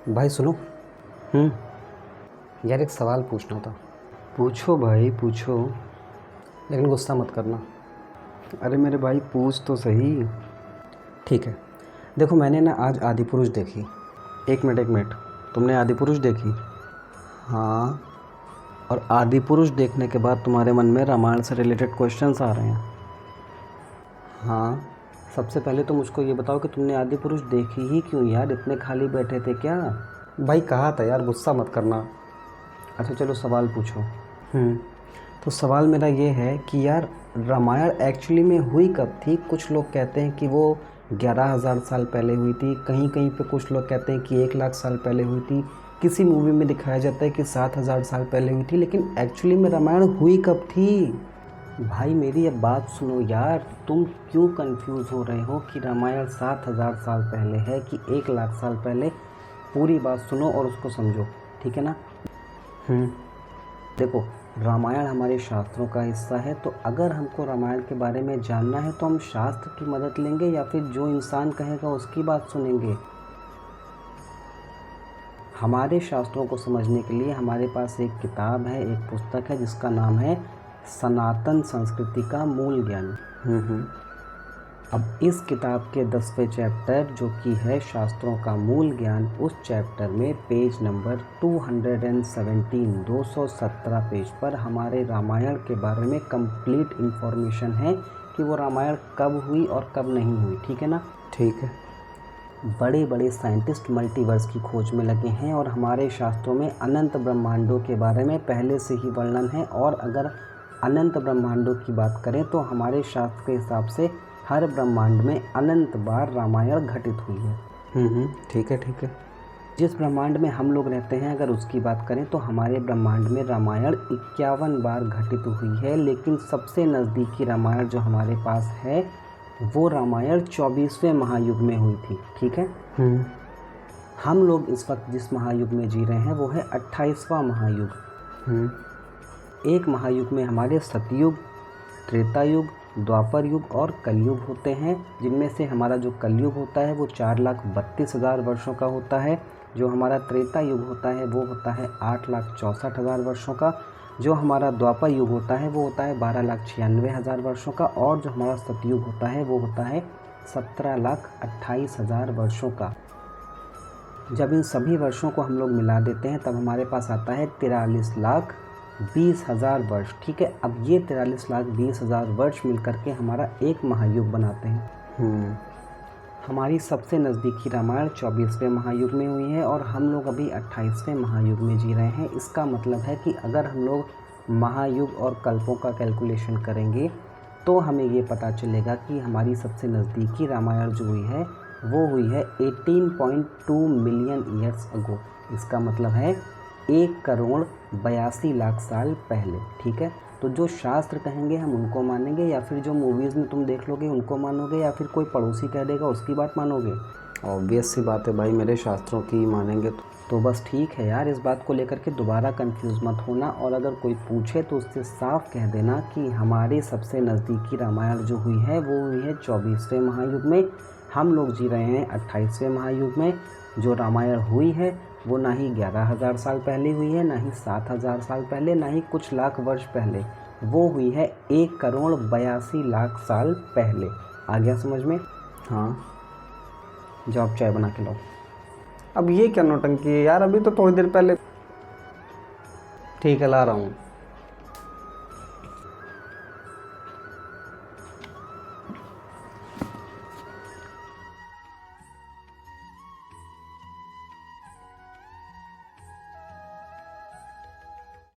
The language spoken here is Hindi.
भाई सुनो। हम्म। यार एक सवाल पूछना था, पूछो भाई पूछो। लेकिन गुस्सा मत करना। अरे मेरे भाई पूछ तो सही। ठीक है। देखो मैंने ना आज आदि पुरुष देखी। एक मिनट एक मिनट, तुमने आदि पुरुष देखी? हाँ। और आदि पुरुष देखने के बाद तुम्हारे मन में रामायण से रिलेटेड क्वेश्चंस आ रहे हैं? हाँ। सबसे पहले तो मुझको ये बताओ कि तुमने आदि पुरुष देखी ही क्यों यार? इतने खाली बैठे थे क्या? भाई कहा था यार, गुस्सा मत करना। अच्छा चलो सवाल पूछो। हम्म तो सवाल मेरा ये है कि यार रामायण एक्चुअली में हुई कब थी? कुछ लोग कहते हैं कि वो 11,000 साल पहले हुई थी, कहीं कहीं पे कुछ लोग कहते हैं कि 1 लाख साल पहले हुई थी, किसी मूवी में दिखाया जाता है कि 7,000 साल पहले हुई थी, लेकिन एक्चुअली में रामायण हुई कब थी? भाई मेरी अब बात सुनो यार, तुम क्यों कंफ्यूज हो रहे हो कि रामायण 7,000 साल पहले है कि 1 लाख साल पहले? पूरी बात सुनो और उसको समझो, ठीक है ना? हम्म देखो, रामायण हमारे शास्त्रों का हिस्सा है, तो अगर हमको रामायण के बारे में जानना है तो हम शास्त्र की मदद लेंगे या फिर जो इंसान कहेगा उसकी बात सुनेंगे? हमारे शास्त्रों को समझने के लिए हमारे पास एक किताब है, एक पुस्तक है जिसका नाम है सनातन संस्कृति का मूल ज्ञान। हम्म अब इस किताब के 10वें चैप्टर जो कि है शास्त्रों का मूल ज्ञान, उस चैप्टर में पेज नंबर 217 217 पेज पर हमारे रामायण के बारे में कंप्लीट इन्फॉर्मेशन है कि वो रामायण कब हुई और कब नहीं हुई, ठीक है ना? ठीक है। बड़े बड़े साइंटिस्ट मल्टीवर्स की खोज में लगे हैं और हमारे शास्त्रों में अनंत ब्रह्मांडों के बारे में पहले से ही वर्णन है। और अगर अनंत ब्रह्मांडों की बात करें तो हमारे शास्त्र के हिसाब से हर ब्रह्मांड में अनंत बार रामायण घटित हुई है। ठीक है ठीक है। जिस ब्रह्मांड में हम लोग रहते हैं अगर उसकी बात करें तो हमारे ब्रह्मांड में रामायण 51 बार घटित हुई है, लेकिन सबसे नज़दीकी रामायण जो हमारे पास है वो रामायण 24वें महायुग में हुई थी, ठीक है? हम्म हम लोग इस वक्त जिस महायुग में जी रहे हैं वो है 28वां महायुग। हम्म एक महायुग में हमारे सतयुग, त्रेता युग, द्वापर युग और कलयुग होते हैं, जिनमें से हमारा जो कलयुग होता है वो 4,32,000 वर्षों का होता है। जो हमारा त्रेता युग होता है वो होता है 8,64,000 वर्षों का। जो हमारा द्वापर युग होता है वो होता है 12,96,000 वर्षों का। और जो हमारा सतयुग होता है वो होता है 17,28,000 वर्षों का। जब इन सभी वर्षों को हम लोग मिला देते हैं तब हमारे पास आता है 43,20,000 वर्ष, ठीक है? अब ये 43,20,000 वर्ष मिलकर के हमारा एक महायुग बनाते हैं। हम्म हमारी सबसे नज़दीकी रामायण 24वें महायुग में हुई है और हम लोग अभी 28वें महायुग में जी रहे हैं। इसका मतलब है कि अगर हम लोग महायुग और कल्पों का कैलकुलेशन करेंगे तो हमें ये पता चलेगा कि हमारी सबसे नज़दीकी रामायण जो हुई है वो हुई है 18.2 मिलियन ईयर्स अगो। इसका मतलब है 1,82,00,000 साल पहले, ठीक है? तो जो शास्त्र कहेंगे हम उनको मानेंगे या फिर जो मूवीज़ में तुम देख लोगे उनको मानोगे या फिर कोई पड़ोसी कह देगा उसकी बात मानोगे? ऑब्वियस सी बात है भाई, मेरे शास्त्रों की ही मानेंगे तो बस ठीक है यार, इस बात को लेकर के दोबारा कंफ्यूज मत होना। और अगर कोई पूछे तो उससे साफ कह देना कि हमारी सबसे नज़दीकी रामायण जो हुई है वो हुई है 24वें महायुग में। हम लोग जी रहे हैं 28वें महायुग में। जो रामायण हुई है वो ना ही 11,000 साल पहले हुई है, ना ही 7,000 साल पहले, ना ही कुछ लाख वर्ष पहले। वो हुई है 1,82,00,000 साल पहले। आ गया समझ में? हाँ। जाओ आप चाय बना के लाओ। अब ये क्या नौटंकी है यार, अभी तो थोड़ी देर पहले। ठीक है ला रहा हूँ।